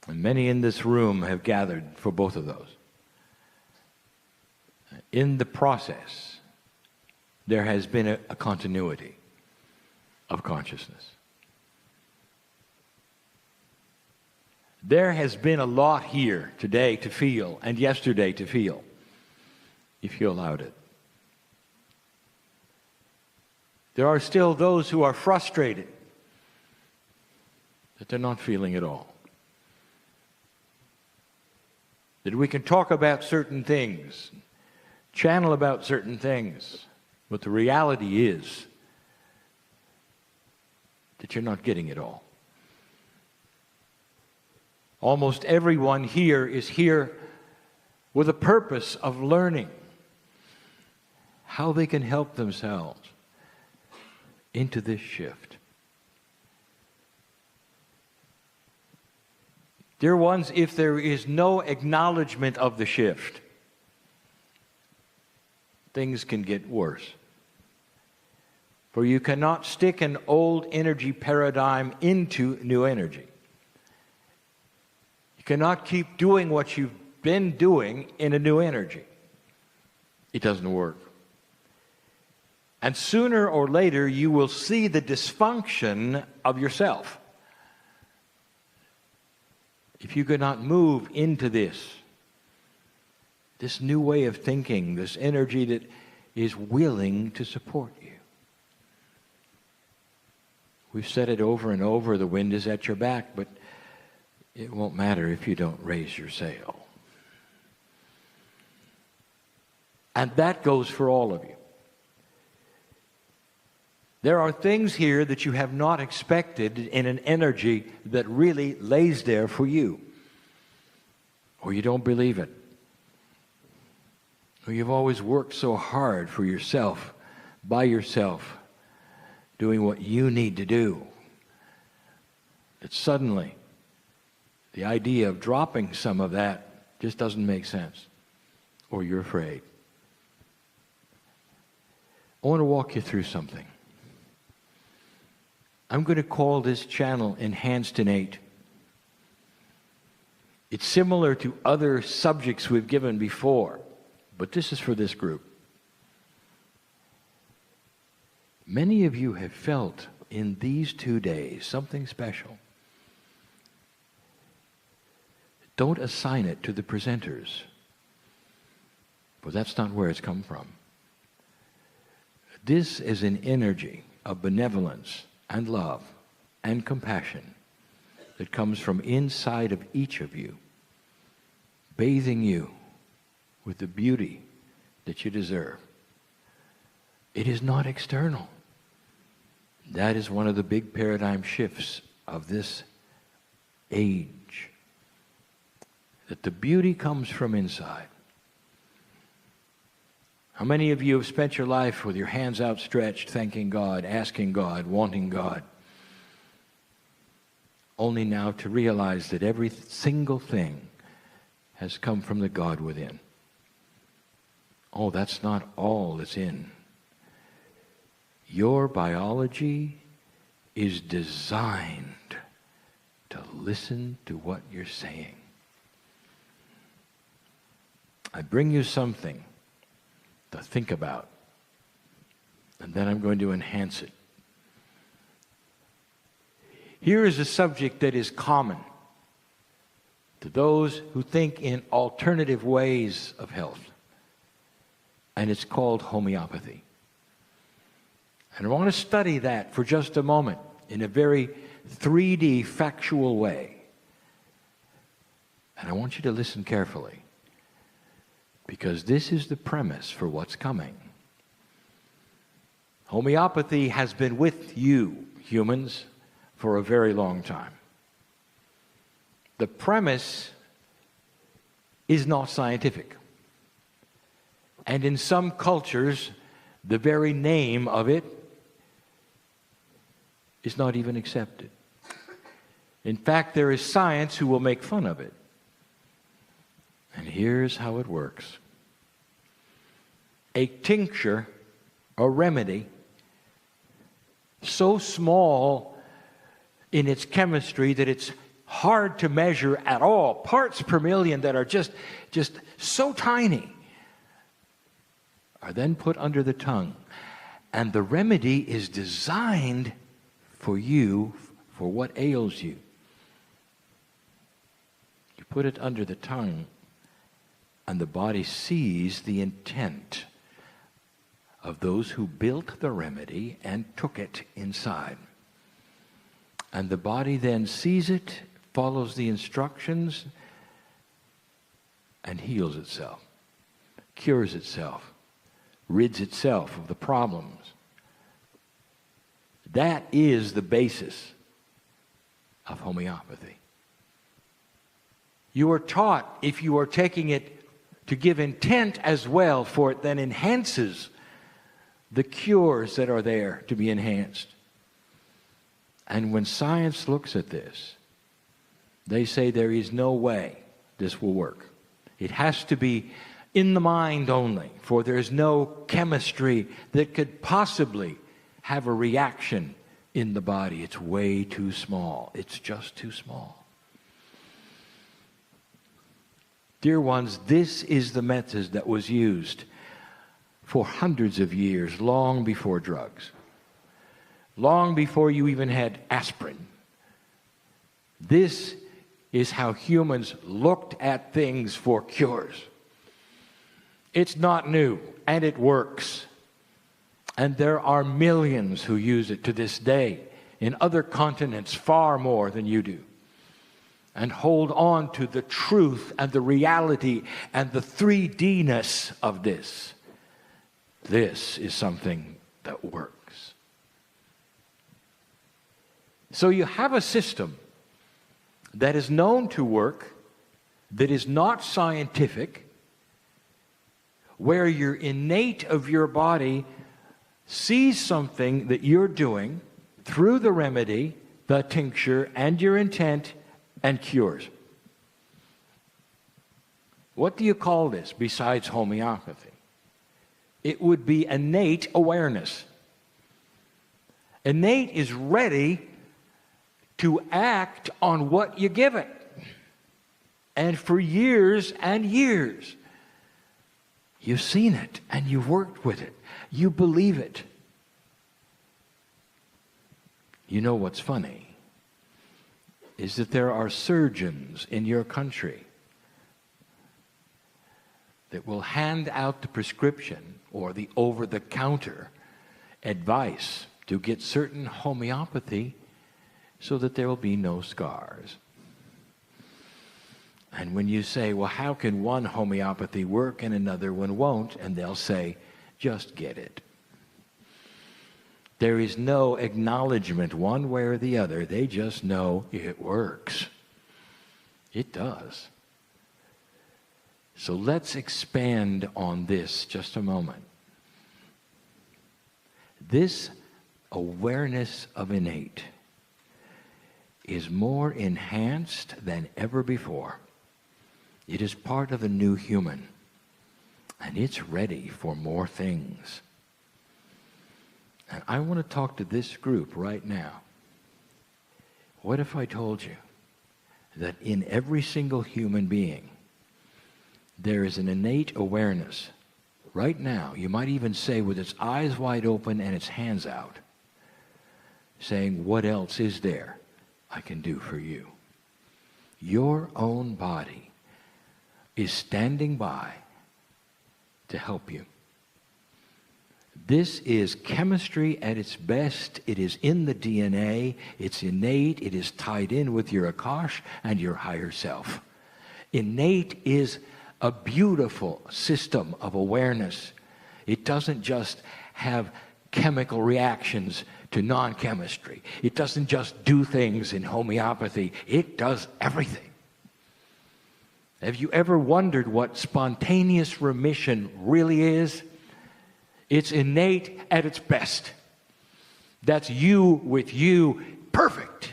And many in this room have gathered for both of those. In the process, there has been a continuity of consciousness. There has been a lot here today to feel and yesterday to feel, if you allowed it. There are still those who are frustrated that they're not feeling at all. That we can talk about certain things, channel about certain things, but the reality is that you're not getting it all. Almost everyone here is here with a purpose of learning how they can help themselves into this shift. Dear ones, if there is no acknowledgement of the shift, things can get worse. For you cannot stick an old energy paradigm into new energy. You cannot keep doing what you've been doing in a new energy. It doesn't work. And sooner or later, you will see the dysfunction of yourself. If you cannot move into this new way of thinking, this energy that is willing to support you. We've said it over and over, the wind is at your back, but it won't matter if you don't raise your sail. And that goes for all of you. There are things here that you have not expected in an energy that really lays there for you. Or you don't believe it. Or you've always worked so hard for yourself, by yourself, doing what you need to do, that suddenly the idea of dropping some of that just doesn't make sense. Or you're afraid. I want to walk you through something. I'm going to call this channel Enhanced Innate. It's similar to other subjects we've given before, but this is for this group. Many of you have felt in these 2 days something special. Don't assign it to the presenters, for that's not where it's come from. This is an energy of benevolence and love and compassion that comes from inside of each of you, bathing you with the beauty that you deserve. It is not external. That is one of the big paradigm shifts of this age. That the beauty comes from inside. How many of you have spent your life with your hands outstretched, thanking God, asking God, wanting God, only now to realize that every single thing has come from the God within? Oh, that's not all that's in. Your biology is designed to listen to what you're saying. I bring you something to think about, and then I'm going to enhance it. Here is a subject that is common to those who think in alternative ways of health, and it's called homeopathy. And I want to study that for just a moment in a very 3D factual way. And I want you to listen carefully, because this is the premise for what's coming. Homeopathy has been with you, humans, for a very long time. The premise is not scientific. And in some cultures, the very name of it is not even accepted. In fact, there is science who will make fun of it. And here's how it works. A tincture, a remedy, so small in its chemistry that it's hard to measure at all, parts per million that are just so tiny, are then put under the tongue. And the remedy is designed for you, for what ails you. You put it under the tongue, and the body sees the intent of those who built the remedy and took it inside. And the body then sees it, follows the instructions, and heals itself, cures itself, rids itself of the problems. That is the basis of homeopathy. You are taught, if you are taking it to give intent as well, for it then enhances the cures that are there to be enhanced. And when science looks at this, they say there is no way this will work. It has to be in the mind only, for there is no chemistry that could possibly have a reaction in the body. It's way too small. It's just too small. Dear ones, this is the method that was used for hundreds of years, long before drugs, long before you even had aspirin. This is how humans looked at things for cures. It's not new, and it works. And there are millions who use it to this day in other continents, far more than you do, and hold on to the truth and the reality and the 3D-ness of this. This is something that works. So you have a system that is known to work, that is not scientific, where your innate of your body sees something that you're doing through the remedy, the tincture, and your intent, and cures. What do you call this besides homeopathy? It would be innate awareness. Innate is ready to act on what you give it. And for years and years, you've seen it and you've worked with it. You believe it. You know what's funny is that there are surgeons in your country that will hand out the prescription or the over-the-counter advice to get certain homeopathy so that there will be no scars. And when you say, well, how can one homeopathy work and another one won't? And they'll say, just get it. There is no acknowledgement one way or the other. They just know it works. It does. So let's expand on this just a moment. This awareness of innate is more enhanced than ever before. It is part of the new human, and it's ready for more things. And I want to talk to this group right now. What if I told you that in every single human being, there is an innate awareness right now, you might even say with its eyes wide open and its hands out, saying, what else is there I can do for you? Your own body is standing by to help you. This is chemistry at its best. It is in the DNA. It's innate. It is tied in with your Akosh and your higher self. Innate is a beautiful system of awareness. It doesn't just have chemical reactions to non-chemistry. It doesn't just do things in homeopathy. It does everything. Have you ever wondered what spontaneous remission really is? It's innate at its best. That's you with you, perfect.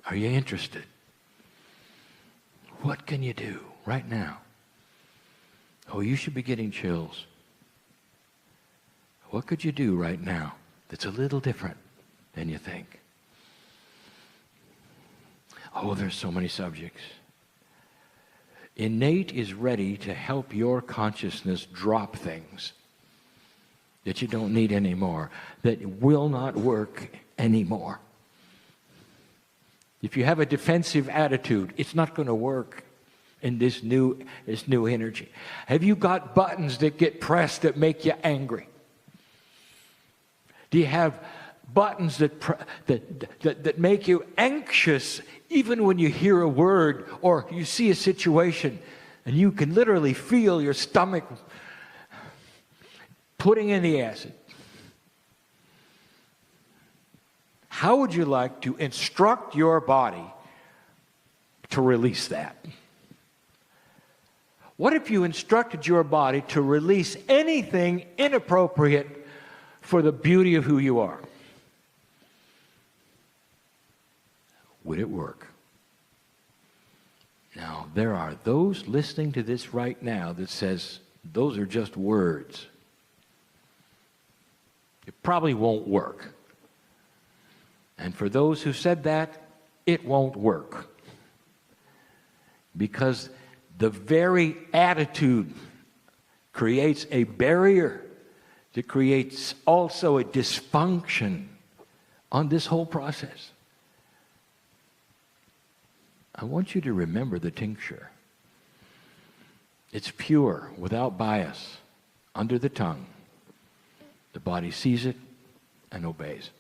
Are you interested? What can you do right now? Oh, you should be getting chills. What could you do right now that's a little different than you think? Oh, there's so many subjects. Innate is ready to help your consciousness drop things that you don't need anymore, that will not work anymore. If you have a defensive attitude, it's not going to work in this new energy. Have you got buttons that get pressed that make you angry? Do you have buttons that make you anxious even when you hear a word or you see a situation and you can literally feel your stomach putting in the acid? How would you like to instruct your body to release that? What if you instructed your body to release anything inappropriate for the beauty of who you are? Would it work? Now, there are those listening to this right now that says, those are just words. It probably won't work. And for those who said that, it won't work. Because the very attitude creates a barrier that creates also a dysfunction on this whole process. I want you to remember the tincture. It's pure, without bias, under the tongue. The body sees it and obeys.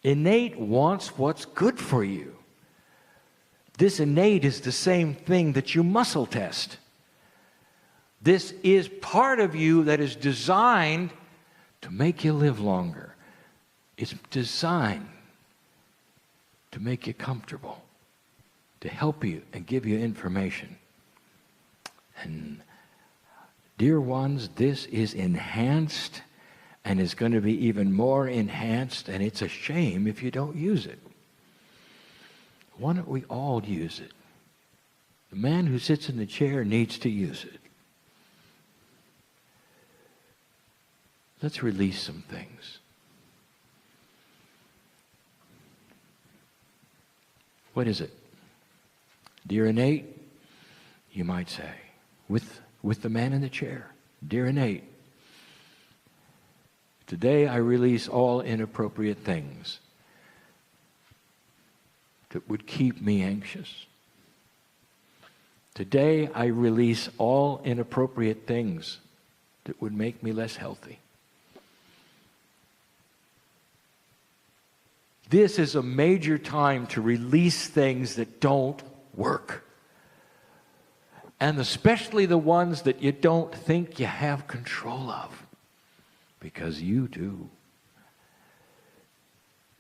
Innate wants what's good for you. This innate is the same thing that you muscle test. This is part of you that is designed to make you live longer. It's designed to make you comfortable, to help you and give you information. And dear ones, this is enhanced and is going to be even more enhanced, and it's a shame if you don't use it. Why don't we all use it? The man who sits in the chair needs to use it. Let's release some things. What is it? Dear innate, you might say, with the man in the chair. Dear innate, today I release all inappropriate things that would keep me anxious. Today I release all inappropriate things that would make me less healthy. This is a major time to release things that don't work. And especially the ones that you don't think you have control of. Because you do.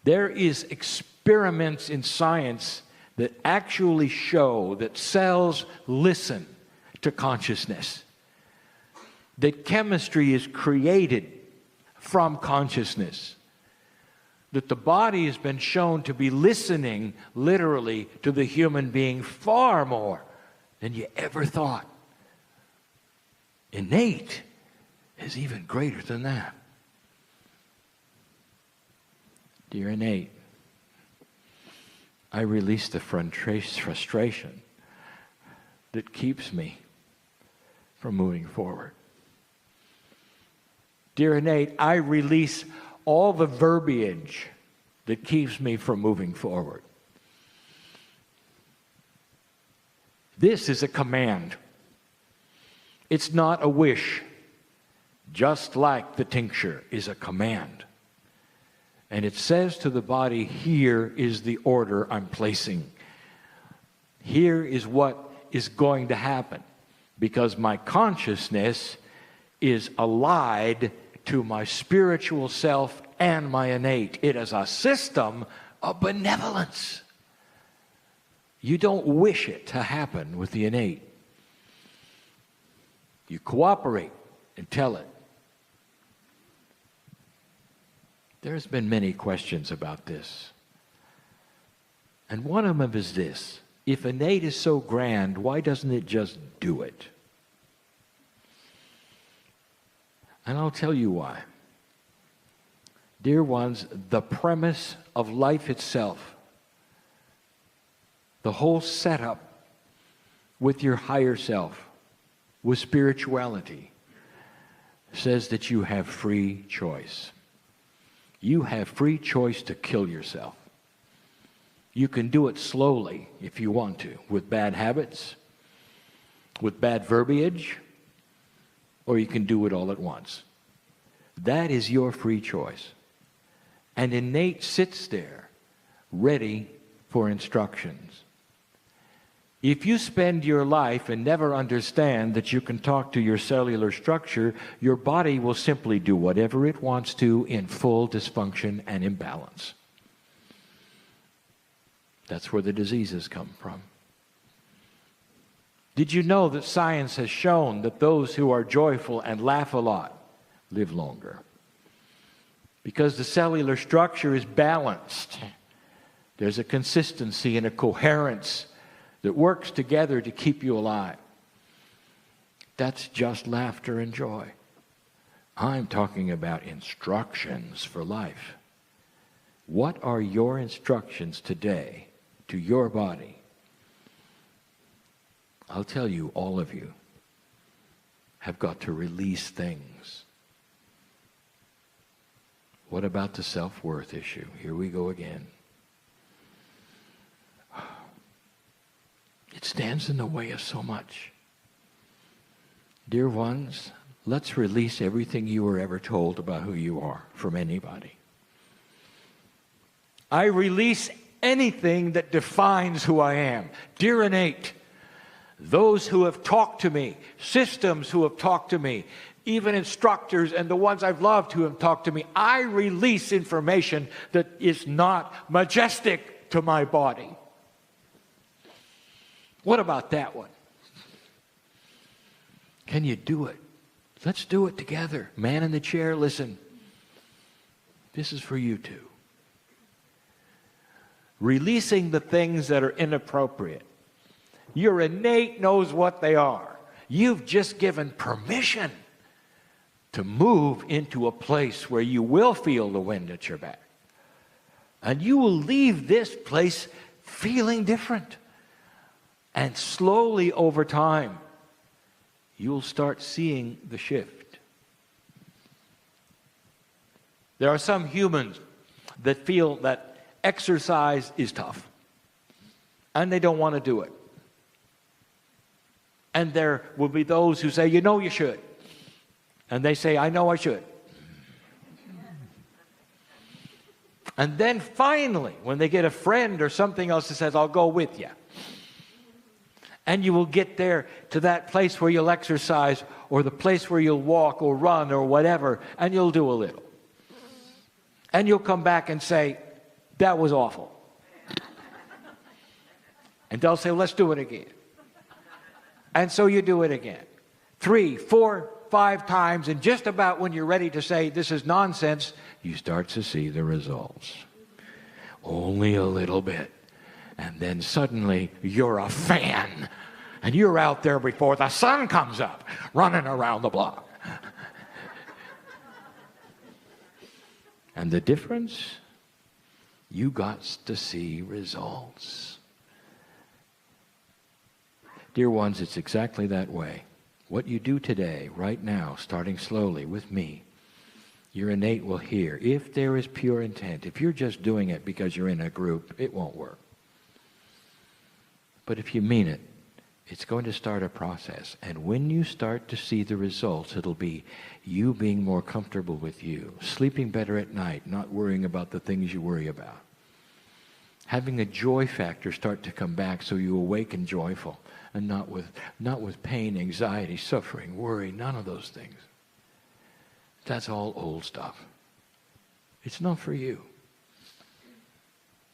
There is experiments in science that actually show that cells listen to consciousness. That chemistry is created from consciousness. That the body has been shown to be listening literally to the human being far more than you ever thought. Innate is even greater than that. Dear innate, I release the frustration that keeps me from moving forward. Dear innate, I release all the verbiage that keeps me from moving forward. This is a command. It's not a wish. Just like the tincture is a command. And it says to the body, here is the order I'm placing. Here is what is going to happen. Because my consciousness is allied to my spiritual self and my innate. It is a system of benevolence. You don't wish it to happen with the innate. You cooperate and tell it. There's been many questions about this. And one of them is this. If innate is so grand, why doesn't it just do it? And I'll tell you why. Dear ones, the premise of life itself the whole setup with your higher self, with spirituality, says that you have free choice. You have free choice to kill yourself. You can do it slowly if you want to, with bad habits, with bad verbiage, or you can do it all at once. That is your free choice. And innate sits there, ready for instructions. If you spend your life and never understand that you can talk to your cellular structure, your body will simply do whatever it wants to in full dysfunction and imbalance. That's where the diseases come from. Did you know that science has shown that those who are joyful and laugh a lot live longer? Because the cellular structure is balanced. There's a consistency and a coherence that works together to keep you alive. That's just laughter and joy. I'm talking about instructions for life. What are your instructions today to your body? I'll tell you, all of you have got to release things. What about the self-worth issue? Here we go again. It stands in the way of so much. Dear ones, let's release everything you were ever told about who you are from anybody. I release anything that defines who I am. Dear innate, those who have talked to me, systems who have talked to me, even instructors and the ones I've loved who have talked to me, I release information that is not majestic to my body. What about that one? Can you do it? Let's do it together. Man in the chair, listen. This is for you too. Releasing the things that are inappropriate. Your innate knows what they are. You've just given permission to move into a place where you will feel the wind at your back. And you will leave this place feeling different. And slowly over time, you'll start seeing the shift. There are some humans that feel that exercise is tough, and they don't want to do it. And there will be those who say, you know you should. And they say, I know I should. And then finally, when they get a friend or something else that says, I'll go with you. And you will get there to that place where you'll exercise, or the place where you'll walk or run or whatever, and you'll do a little. And you'll come back and say, that was awful. And they'll say, let's do it again. And so you do it again. 3, 4, 5 times, and just about when you're ready to say, this is nonsense, you start to see the results. Only a little bit. And then suddenly you're a fan. And you're out there before the sun comes up, running around the block. And the difference? You got to see results. Dear ones, it's exactly that way. What you do today, right now, starting slowly with me, your innate will hear. If there is pure intent, if you're just doing it because you're in a group, it won't work. But if you mean it, it's going to start a process. And when you start to see the results, it'll be you being more comfortable with you, sleeping better at night, not worrying about the things you worry about. Having a joy factor start to come back so you awaken joyful, and not with pain, anxiety, suffering, worry, none of those things. That's all old stuff. It's not for you.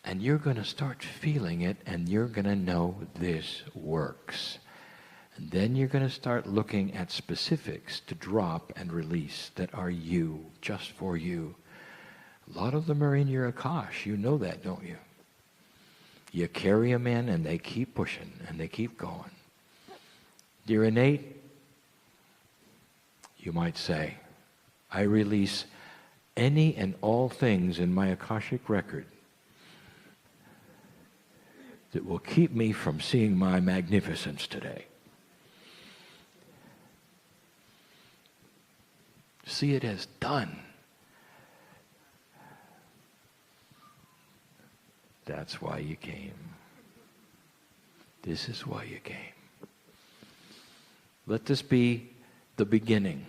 And you're going to start feeling it, and you're going to know this works. And then you're going to start looking at specifics to drop and release that are you, just for you. A lot of them are in your Akosh. You know that, don't you? You carry them in, and they keep pushing, and they keep going. Dear innate, you might say, I release any and all things in my Akashic record that will keep me from seeing my magnificence today. See it as done. That's why you came. This is why you came. Let this be the beginning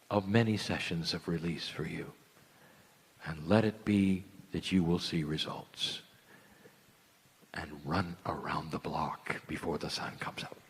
of many sessions of release for you. And let it be that you will see results and run around the block before the sun comes up.